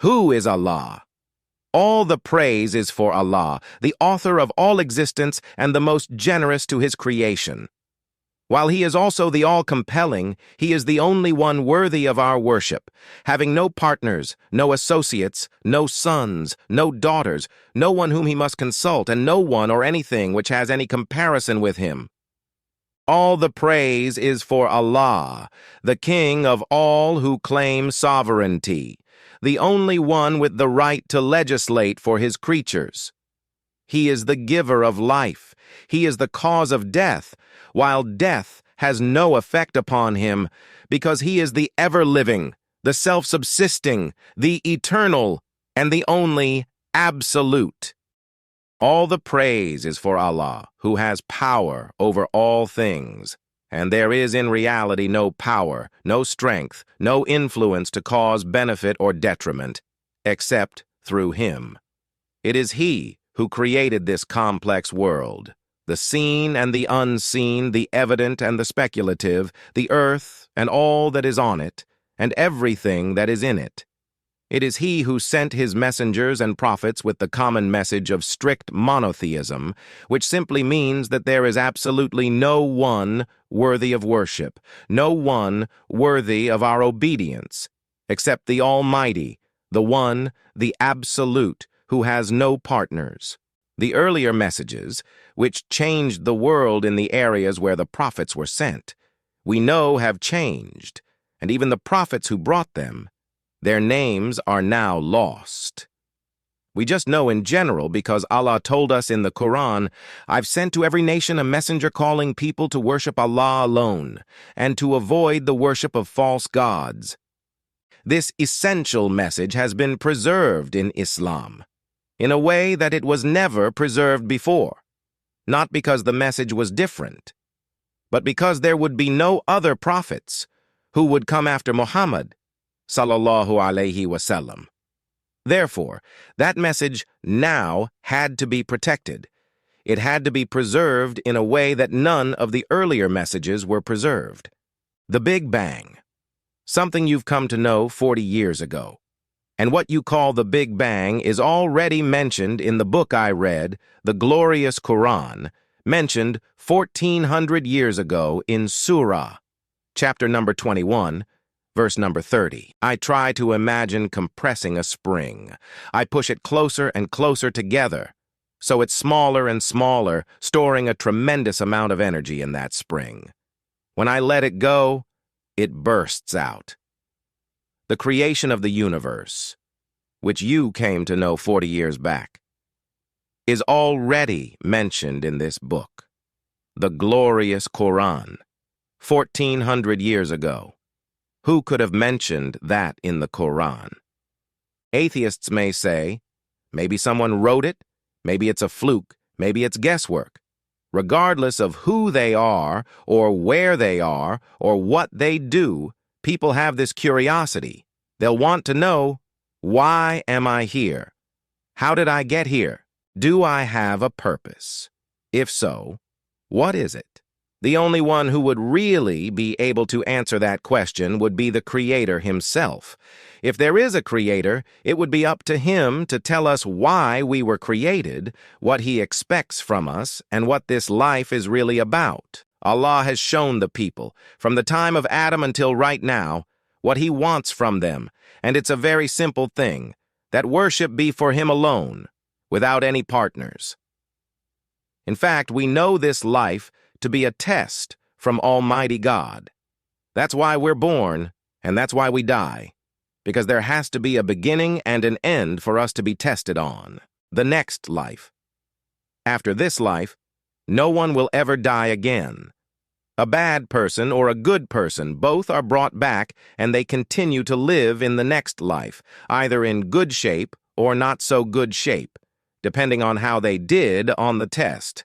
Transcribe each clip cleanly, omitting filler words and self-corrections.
Who is Allah? All the praise is for Allah, the author of all existence and the most generous to his creation. While he is also the all-compelling, he is the only one worthy of our worship, having no partners, no associates, no sons, no daughters, no one whom he must consult, and no one or anything which has any comparison with him. All the praise is for Allah, the King of all who claim sovereignty, the only one with the right to legislate for his creatures. He is the giver of life. He is the cause of death, while death has no effect upon him, because he is the ever-living, the self-subsisting, the eternal, and the only absolute. All the praise is for Allah, who has power over all things, and there is in reality no power, no strength, no influence to cause benefit or detriment, except through him. It is he who created this complex world, the seen and the unseen, the evident and the speculative, the earth and all that is on it, and everything that is in it. It is he who sent his messengers and prophets with the common message of strict monotheism, which simply means that there is absolutely no one worthy of worship, no one worthy of our obedience, except the Almighty, the One, the Absolute, who has no partners. The earlier messages, which changed the world in the areas where the prophets were sent, we know have changed, and even the prophets who brought them, their names are now lost. We just know in general because Allah told us in the Quran, "I've sent to every nation a messenger calling people to worship Allah alone, and to avoid the worship of false gods." This essential message has been preserved in Islam, in a way that it was never preserved before, not because the message was different, but because there would be no other prophets who would come after Muhammad, sallallahu alayhi wasallam. Therefore, that message now had to be protected. It had to be preserved in a way that none of the earlier messages were preserved. The Big Bang, something you've come to know 40 years ago. And what you call the Big Bang is already mentioned in the book I read, the glorious Quran, mentioned 1400 years ago in Surah, chapter number 21, verse number 30. I try to imagine compressing a spring. I push it closer and closer together, so it's smaller and smaller, storing a tremendous amount of energy in that spring. When I let it go, it bursts out. The creation of the universe, which you came to know 40 years back, is already mentioned in this book, the glorious Quran, 1400 years ago. Who could have mentioned that in the Quran? Atheists may say, maybe someone wrote it, maybe it's a fluke, maybe it's guesswork. Regardless of who they are, or where they are, or what they do, people have this curiosity. They'll want to know, why am I here? How did I get here? Do I have a purpose? If so, what is it? The only one who would really be able to answer that question would be the Creator himself. If there is a Creator, it would be up to him to tell us why we were created, what he expects from us, and what this life is really about. Allah has shown the people, from the time of Adam until right now, what he wants from them, and it's a very simple thing, that worship be for him alone, without any partners. In fact, we know this life to be a test from Almighty God. That's why we're born, and that's why we die, because there has to be a beginning and an end for us to be tested on, the next life. After this life, no one will ever die again. A bad person or a good person, both are brought back and they continue to live in the next life, either in good shape or not so good shape, depending on how they did on the test.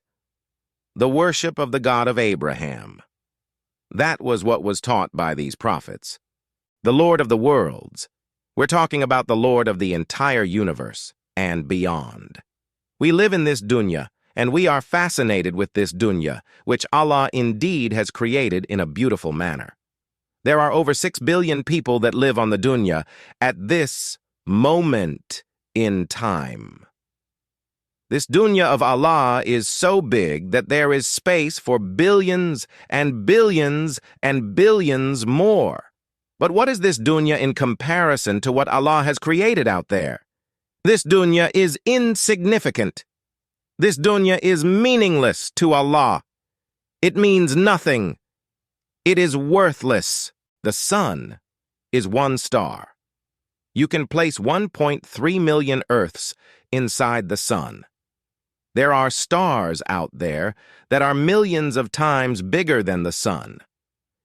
The worship of the God of Abraham. That was what was taught by these prophets. The Lord of the worlds. We're talking about the Lord of the entire universe and beyond. We live in this dunya, and we are fascinated with this dunya, which Allah indeed has created in a beautiful manner. There are over 6 billion people that live on the dunya at this moment in time. This dunya of Allah is so big that there is space for billions and billions and billions more. But what is this dunya in comparison to what Allah has created out there? This dunya is insignificant. This dunya is meaningless to Allah. It means nothing. It is worthless. The sun is one star. You can place 1.3 million Earths inside the sun. There are stars out there that are millions of times bigger than the sun.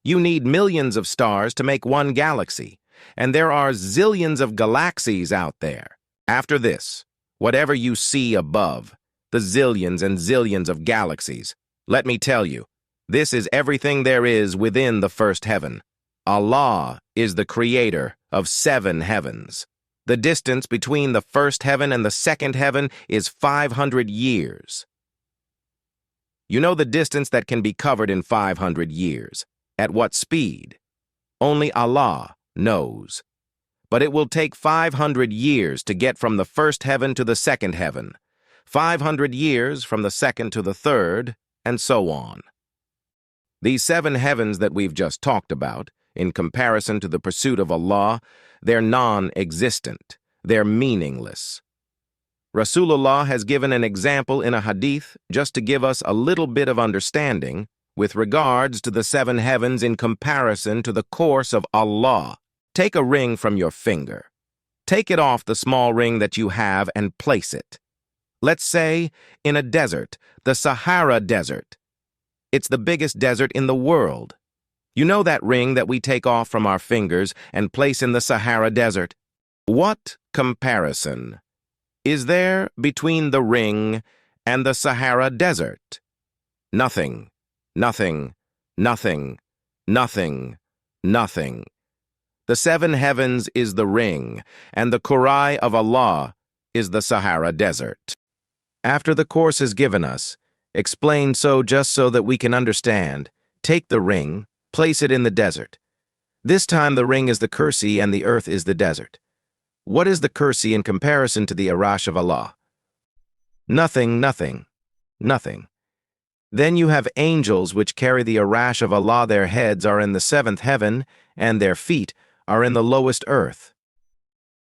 You need millions of stars to make one galaxy, and there are zillions of galaxies out there. After this, whatever you see above, the zillions and zillions of galaxies, let me tell you, this is everything there is within the first heaven. Allah is the creator of 7 heavens. The distance between the first heaven and the second heaven is 500 years. You know the distance that can be covered in 500 years. At what speed? Only Allah knows. But it will take 500 years to get from the first heaven to the second heaven, 500 years from the second to the third, and so on. These 7 heavens that we've just talked about, in comparison to the pursuit of Allah, they're non-existent. They're meaningless. Rasulullah has given an example in a hadith just to give us a little bit of understanding with regards to the 7 heavens in comparison to the course of Allah. Take a ring from your finger. Take it off the small ring that you have and place it. Let's say in a desert, the Sahara Desert. It's the biggest desert in the world. You know that ring that we take off from our fingers and place in the Sahara Desert? What comparison is there between the ring and the Sahara Desert? Nothing, nothing, nothing, nothing, nothing. The 7 heavens is the ring, and the Qur'an of Allah is the Sahara Desert. After the course is given us, explained just so that we can understand, take the ring, place it in the desert. This time the ring is the kursi and the earth is the desert. What is the kursi in comparison to the arash of Allah? Nothing, nothing, nothing. Then you have angels which carry the arash of Allah. Their heads are in the 7th heaven and their feet are in the lowest earth.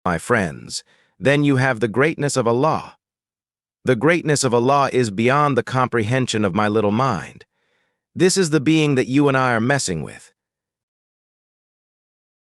My friends, then you have the greatness of Allah. The greatness of Allah is beyond the comprehension of my little mind. This is the being that you and I are messing with.